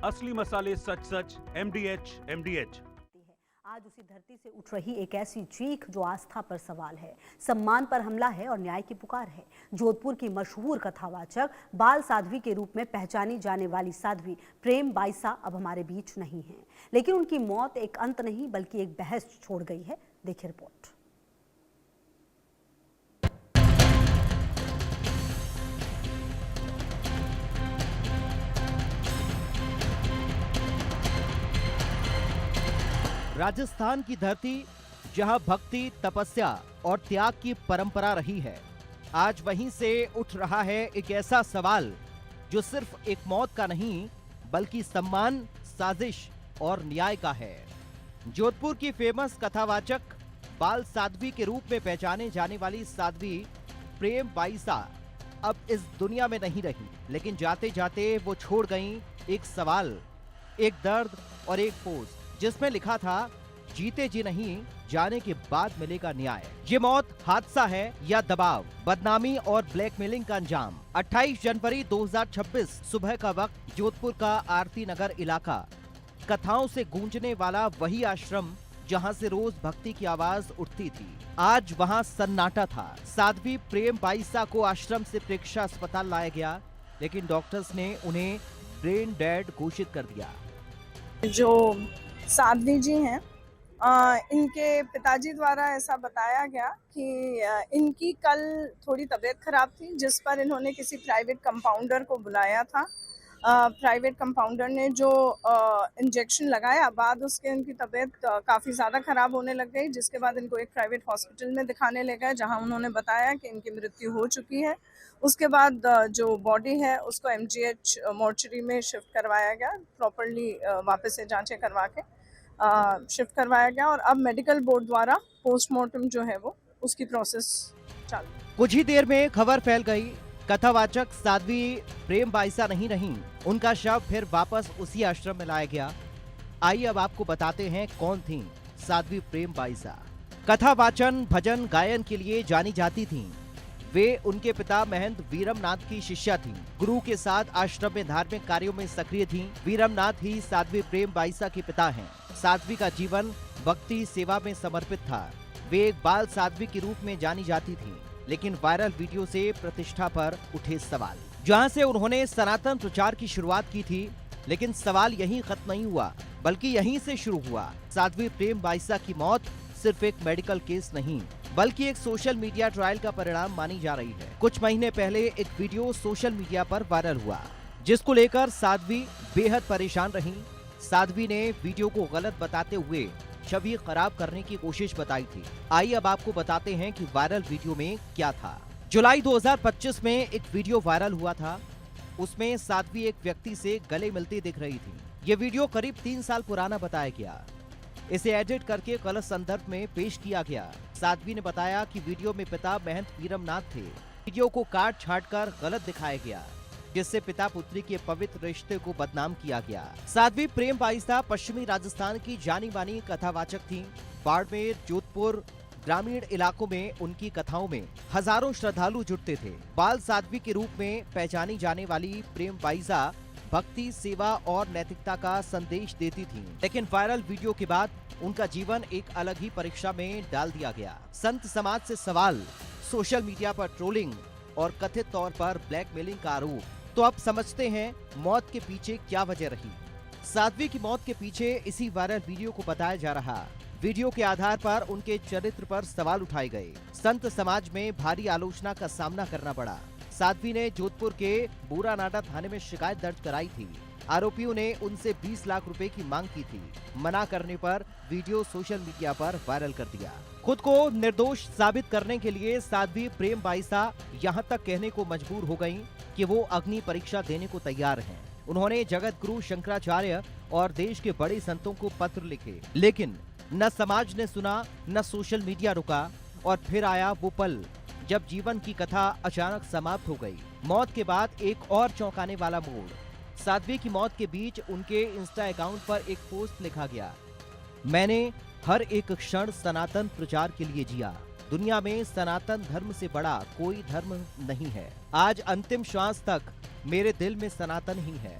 असली मसाले सच सच MDH MDH। आज उसी धरती से उठ रही एक ऐसी चीख जो आस्था पर सवाल है, सम्मान पर हमला है और न्याय की पुकार है। जोधपुर की मशहूर कथावाचक बाल साध्वी के रूप में पहचानी जाने वाली साध्वी प्रेम बाईसा अब हमारे बीच नहीं है, लेकिन उनकी मौत एक अंत नहीं बल्कि एक बहस छोड़ गई है। देखिए रिपोर्ट। राजस्थान की धरती जहां भक्ति, तपस्या और त्याग की परंपरा रही है, आज वहीं से उठ रहा है एक ऐसा सवाल जो सिर्फ एक मौत का नहीं बल्कि सम्मान, साजिश और न्याय का है। जोधपुर की फेमस कथावाचक बाल साध्वी के रूप में पहचाने जाने वाली साध्वी प्रेम बाईसा अब इस दुनिया में नहीं रही, लेकिन जाते जाते वो छोड़ गईं एक सवाल, एक दर्द और एक पोस्ट जिसमें लिखा था, जीते जी नहीं, जाने के बाद मिलेगा न्याय। ये मौत हादसा है या दबाव, बदनामी और ब्लैकमेलिंग का अंजाम। 28 जनवरी 2026 सुबह का वक्त, जोधपुर का आरती नगर इलाका, कथाओं से गूंजने वाला वही आश्रम जहां से रोज भक्ति की आवाज उठती थी, आज वहां सन्नाटा था। साध्वी प्रेम बाईसा को आश्रम से प्रेक्षा अस्पताल लाया गया, लेकिन डॉक्टर्स ने उन्हें ब्रेन डेड घोषित कर दिया। जो साध्वी जी हैं, इनके पिताजी द्वारा ऐसा बताया गया कि इनकी कल थोड़ी तबीयत खराब थी, जिस पर इन्होंने किसी प्राइवेट कंपाउंडर को बुलाया था। प्राइवेट कंपाउंडर ने जो इंजेक्शन लगाया, बाद उसके इनकी तबीयत काफ़ी ज़्यादा ख़राब होने लग गई, जिसके बाद इनको एक प्राइवेट हॉस्पिटल में दिखाने ले गए, जहां उन्होंने बताया कि इनकी मृत्यु हो चुकी है। उसके बाद जो बॉडी है उसको MGH मोर्चरी में शिफ्ट करवाया गया, प्रॉपरली वापस से जांचें करवा के शिफ्ट करवाया गया, और अब मेडिकल बोर्ड द्वारा पोस्टमार्टम जो है वो उसकी प्रोसेस चालू। कुछ ही देर में खबर फैल गई, कथावाचक साध्वी प्रेम बाईसा नहीं रहीं, उनका शव फिर वापस उसी आश्रम में लाया गया। आइए अब आपको बताते हैं कौन थीं साध्वी प्रेम बाईसा। कथावाचन, भजन गायन के लिए जानी जाती थीं। वे उनके पिता महंत वीरमनाथ की शिष्या थीं। गुरु के साथ आश्रम में धार्मिक कार्यों में सक्रिय थीं। वीरमनाथ ही साध्वी प्रेम बाईसा के पिता हैं। साध्वी का जीवन भक्ति सेवा में समर्पित था। वे एक बाल साध्वी के रूप में जानी जाती थीं, लेकिन वायरल वीडियो से प्रतिष्ठा पर उठे सवाल। जहां से उन्होंने सनातन प्रचार की शुरुआत की थी, लेकिन सवाल यहीं खत्म नहीं हुआ बल्कि यहीं से शुरू हुआ। साध्वी प्रेम बाईसा की मौत सिर्फ एक मेडिकल केस नहीं बल्कि एक सोशल मीडिया ट्रायल का परिणाम मानी जा रही है। कुछ महीने पहले एक वीडियो सोशल मीडिया पर वायरल हुआ, जिसको लेकर साध्वी बेहद परेशान रहीं। साध्वी ने वीडियो को गलत बताते हुए छवि खराब करने की कोशिश बताई थी। आइए अब आपको बताते हैं कि वायरल वीडियो में क्या था। जुलाई 2025 में एक वीडियो वायरल हुआ था। उसमें साध्वी एक व्यक्ति से गले मिलती दिख रही थी। ये वीडियो करीब 3 साल पुराना बताया गया। इसे एडिट करके गलत संदर्भ में पेश किया गया। साध्वी ने बताया कि वीडियो में पिता महंत वीरमनाथ थे। वीडियो को काट छाट कर गलत दिखाया गया, जिससे पिता पुत्री के पवित्र रिश्ते को बदनाम किया गया। साध्वी प्रेम बाईसा पश्चिमी राजस्थान की जानी मानी कथावाचक थीं। बाड़मेर, जोधपुर ग्रामीण इलाकों में उनकी कथाओं में हजारों श्रद्धालु जुटते थे। बाल साध्वी के रूप में पहचानी जाने वाली प्रेम बाईसा भक्ति, सेवा और नैतिकता का संदेश देती थीं। लेकिन वायरल वीडियो के बाद उनका जीवन एक अलग ही परीक्षा में डाल दिया गया। संत समाज से सवाल, सोशल मीडिया पर ट्रोलिंग और कथित तौर पर ब्लैकमेलिंग का आरोप। तो अब समझते हैं मौत के पीछे क्या वजह रही। साध्वी की मौत के पीछे इसी वायरल वीडियो को बताया जा रहा। वीडियो के आधार पर उनके चरित्र पर सवाल उठाए गए। संत समाज में भारी आलोचना का सामना करना पड़ा। साध्वी ने जोधपुर के बूरानाडा थाने में शिकायत दर्ज कराई थी। आरोपियों ने उनसे 20 लाख रुपए की मांग की थी। मना करने पर वीडियो सोशल मीडिया पर वायरल कर दिया। खुद को निर्दोष साबित करने के लिए साध्वी प्रेम बाईसा यहाँ तक कहने को मजबूर हो गयीं कि वो अग्नि परीक्षा देने को तैयार हैं। उन्होंने जगत गुरु शंकराचार्य और देश के बड़े संतों को पत्र लिखे, लेकिन न समाज ने सुना, न सोशल मीडिया रुका। और फिर आया वो पल जब जीवन की कथा अचानक समाप्त हो गई। मौत के बाद एक और चौंकाने वाला मोड़। साध्वी की मौत के बीच उनके इंस्टा अकाउंट पर एक पोस्ट लिखा गया, मैंने हर एक क्षण सनातन प्रचार के लिए जिया। दुनिया में सनातन धर्म से बड़ा कोई धर्म नहीं है। आज अंतिम श्वास तक मेरे दिल में सनातन ही है।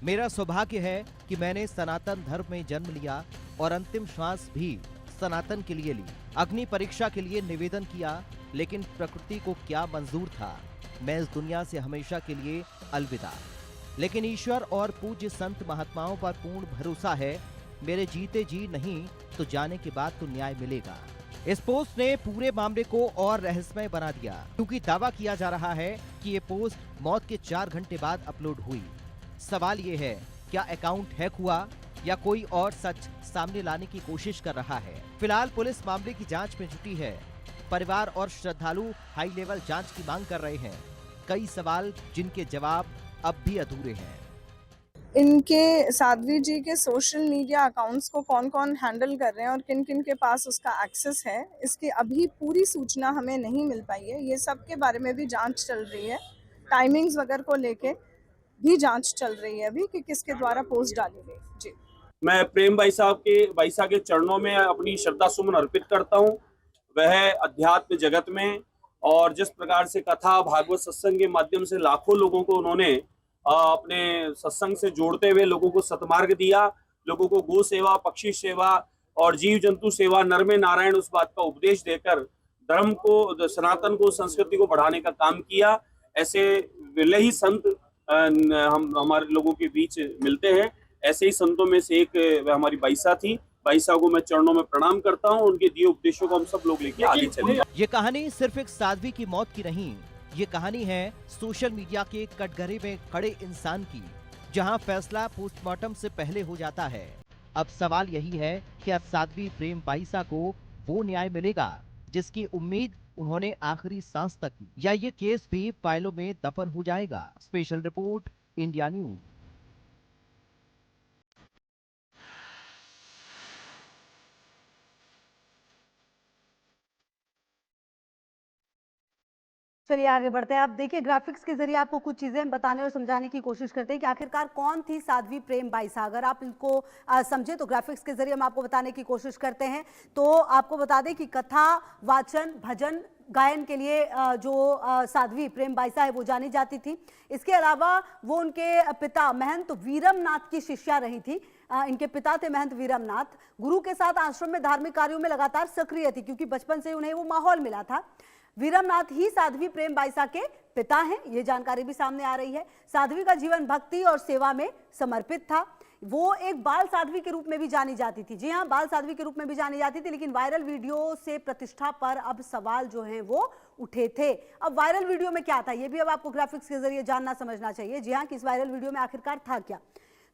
मेरा सौभाग्य है कि मैंने सनातन धर्म में जन्म लिया और अंतिम श्वास भी सनातन के लिए ली। अग्नि परीक्षा के लिए निवेदन किया, लेकिन प्रकृति को क्या मंजूर था। मैं इस दुनिया से हमेशा के लिए अलविदा। लेकिन ईश्वर और पूज्य संत महात्माओं पर पूर्ण भरोसा है। मेरे जीते जी नहीं तो जाने के बाद तो न्याय मिलेगा। इस पोस्ट ने पूरे मामले को और रहस्यमय बना दिया, क्योंकि दावा किया जा रहा है कि ये पोस्ट मौत के 4 घंटे बाद अपलोड हुई। सवाल ये है, क्या अकाउंट हैक हुआ या कोई और सच सामने लाने की कोशिश कर रहा है। फिलहाल पुलिस मामले की जांच में जुटी है। परिवार और श्रद्धालु हाई लेवल जांच की मांग कर रहे हैं। कई सवाल जिनके जवाब अब भी अधूरे हैं। इनके साध्वी जी के सोशल मीडिया अकाउंट्स को कौन कौन हैंडल कर रहे हैं और किन किन के पास उसका एक्सेस है, इसकी अभी पूरी सूचना हमें नहीं मिल पाई है। ये सब के बारे में भी जांच चल रही है। टाइमिंग्स वगैरह को लेके भी जांच चल रही है अभी कि किसके द्वारा पोस्ट डाली गई। जी, मैं प्रेम बाईसा के चरणों में अपनी श्रद्धा सुमन अर्पित करता हूँ। वह अध्यात्म जगत में और जिस प्रकार से कथा भागवत सत्संग के माध्यम से लाखों लोगों को उन्होंने अपने सत्संग से जोड़ते हुए लोगों को सतमार्ग दिया, लोगों को गो सेवा, पक्षी सेवा और जीव जंतु सेवा, नर में नारायण, उस बात का उपदेश देकर धर्म को, सनातन को, संस्कृति को बढ़ाने का काम किया। ऐसे विरले ही संत हमारे लोगों के बीच मिलते हैं। ऐसे ही संतों में से एक वह हमारी बाईसा थी। बाईसा को मैं चरणों में प्रणाम करता हूं। उनके दिए उपदेशों को हम सब लोग लेके आगे चले। ये कहानी सिर्फ एक साध्वी की मौत की नहीं, ये कहानी है सोशल मीडिया के कटघरे में खड़े इंसान की, जहां फैसला पोस्टमार्टम से पहले हो जाता है। अब सवाल यही है कि अब साध्वी प्रेम बाईसा को वो न्याय मिलेगा जिसकी उम्मीद उन्होंने आखिरी सांस तक की, या ये केस भी फाइलों में दफन हो जाएगा। Special report, India news. चलिए आगे बढ़ते हैं। आप देखिए, ग्राफिक्स के जरिए आपको कुछ चीजें बताने और समझाने की कोशिश करते हैं कि आखिरकार कौन थी साध्वी प्रेम बाईसा। अगर आप इनको समझे तो ग्राफिक्स के जरिए हम आपको बताने की कोशिश करते हैं। तो आपको बता दें कि कथा, वाचन, भजन गायन के लिए जो साध्वी प्रेम बाईसा है वो जानी जाती थी। इसके अलावा वो उनके पिता महंत वीरमनाथ की शिष्या रही थी। इनके पिता थे महंत वीरमनाथ। गुरु के साथ आश्रम में धार्मिक कार्यों में लगातार सक्रिय थी, क्योंकि बचपन से उन्हें वो माहौल मिला था। वीरमनाथ ही साध्वी प्रेम बाईसा के पिता हैं, ये जानकारी भी सामने आ रही है। साध्वी का जीवन भक्ति और सेवा में समर्पित था। वो एक बाल साध्वी के रूप में भी जानी जाती थी। जी हाँ, बाल साध्वी के रूप में भी जानी जाती थी, लेकिन वायरल वीडियो से प्रतिष्ठा पर अब सवाल जो हैं वो उठे थे। अब वायरल वीडियो में क्या था, ये भी अब आपको ग्राफिक्स के जरिए जानना समझना चाहिए। जी हाँ, कि इस वायरल वीडियो में आखिरकार था क्या।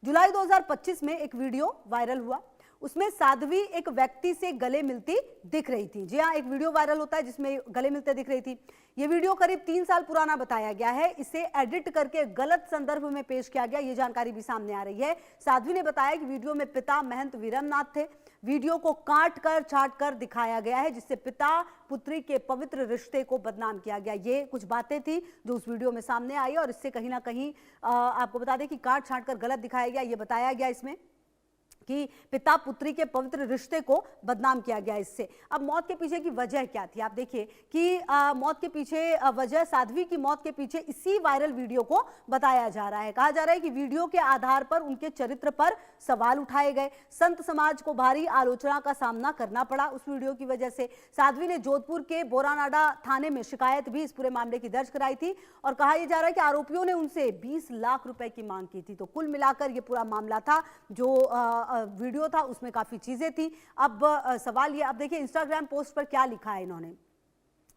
जुलाई 2025 में एक वीडियो वायरल हुआ। उसमें साध्वी एक व्यक्ति से गले मिलती दिख रही थी। जी हाँ, एक वीडियो वायरल होता है जिसमें गले मिलते दिख रही थी। ये वीडियो करीब 3 साल पुराना बताया गया है। इसे एडिट करके गलत संदर्भ में पेश किया गया, ये जानकारी भी सामने आ रही है। साध्वी ने बताया कि वीडियो में पिता महंत वीरमनाथ थे। वीडियो को काट कर छाट कर दिखाया गया है, जिससे पिता पुत्री के पवित्र रिश्ते को बदनाम किया गया। ये कुछ बातें थी जो उस वीडियो में सामने आई, और इससे कहीं ना कहीं आपको बता दें कि काट छाट कर गलत दिखाया गया। ये बताया गया इसमें कि पिता पुत्री के पवित्र रिश्ते को बदनाम किया गया इससे। अब मौत के पीछे की वजह क्या थी, आप देखिए कि मौत के पीछे वजह, साध्वी की मौत के पीछे इसी वायरल वीडियो को बताया जा रहा है। कहा जा रहा है कि वीडियो के आधार पर उनके चरित्र पर सवाल उठाए गए। संत समाज को भारी आलोचना का सामना करना पड़ा उस वीडियो की वजह से। साध्वी ने जोधपुर के बोरानाडा थाने में शिकायत भी इस पूरे मामले की दर्ज कराई थी, और कहा यह जा रहा है कि आरोपियों ने उनसे 20 लाख रुपए की मांग की थी। तो कुल मिलाकर यह पूरा मामला था, जो वीडियो था उसमें काफी चीजें थी। अब सवाल ये, अब देखिए इंस्टाग्राम पोस्ट पर क्या लिखा है इन्होंने।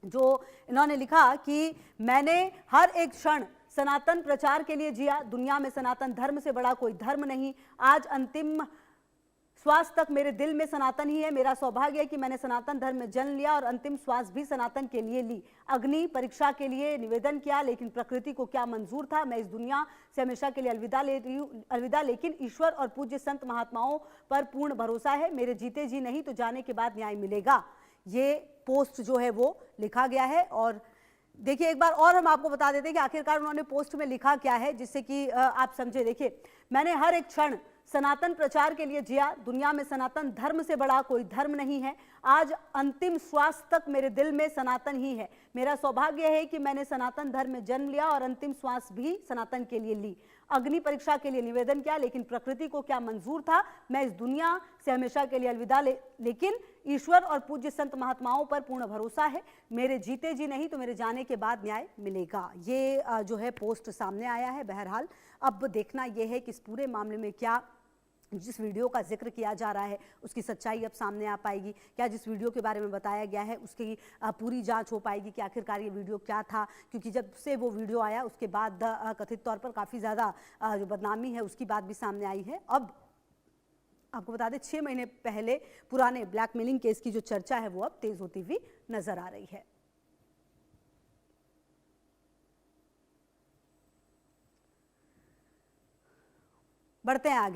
जो इन्होंने लिखा कि मैंने हर एक क्षण सनातन प्रचार के लिए जिया। दुनिया में सनातन धर्म से बड़ा कोई धर्म नहीं। आज अंतिम श्वास तक मेरे दिल में सनातन ही है। मेरा सौभाग्य है कि मैंने सनातन धर्म में जन्म लिया और अंतिम श्वास भी सनातन के लिए ली। अग्नि परीक्षा के लिए निवेदन किया, लेकिन प्रकृति को क्या मंजूर था। मैं इस दुनिया से हमेशा के लिए अलविदा ले रही हूँ। अलविदा, लेकिन ईश्वर और पूज्य संत महात्माओं पर पूर्ण भरोसा है। मेरे जीते जी नहीं तो जाने के बाद न्याय मिलेगा। ये पोस्ट जो है वो लिखा गया है। और देखिए, एक बार और हम आपको बता देते हैं कि आखिरकार उन्होंने पोस्ट में लिखा क्या है, जिससे कि आप समझे। देखिए, मैंने हर एक क्षण सनातन प्रचार के लिए जिया। दुनिया में सनातन धर्म से बड़ा कोई धर्म नहीं है। आज अंतिम श्वास तक मेरे दिल में सनातन ही है। मेरा सौभाग्य है कि मैंने सनातन धर्म में जन्म लिया और अंतिम श्वास भी सनातन के लिए ली। अग्नि परीक्षा के लिए निवेदन किया, लेकिन प्रकृति को क्या मंजूर था, मैं इस दुनिया से हमेशा के लिए अलविदा लेकिन ईश्वर और पूज्य संत महात्माओं पर पूर्ण भरोसा है। मेरे जीते जी नहीं तो मेरे जाने के बाद न्याय मिलेगा। ये जो है पोस्ट सामने आया है। बहरहाल अब देखना यह है कि इस पूरे मामले में क्या जिस वीडियो का जिक्र किया जा रहा है उसकी सच्चाई अब सामने आ पाएगी, क्या जिस वीडियो के बारे में बताया गया है उसकी पूरी जांच हो पाएगी कि आखिरकार ये वीडियो क्या था, क्योंकि जब से वो वीडियो आया उसके बाद कथित तौर पर काफ़ी ज़्यादा जो बदनामी है उसकी बात भी सामने आई है। अब आपको बता दें 6 महीने पहले पुराने ब्लैकमेलिंग केस की जो चर्चा है वो अब तेज होती हुई नजर आ रही है। बढ़ते हैं आगे।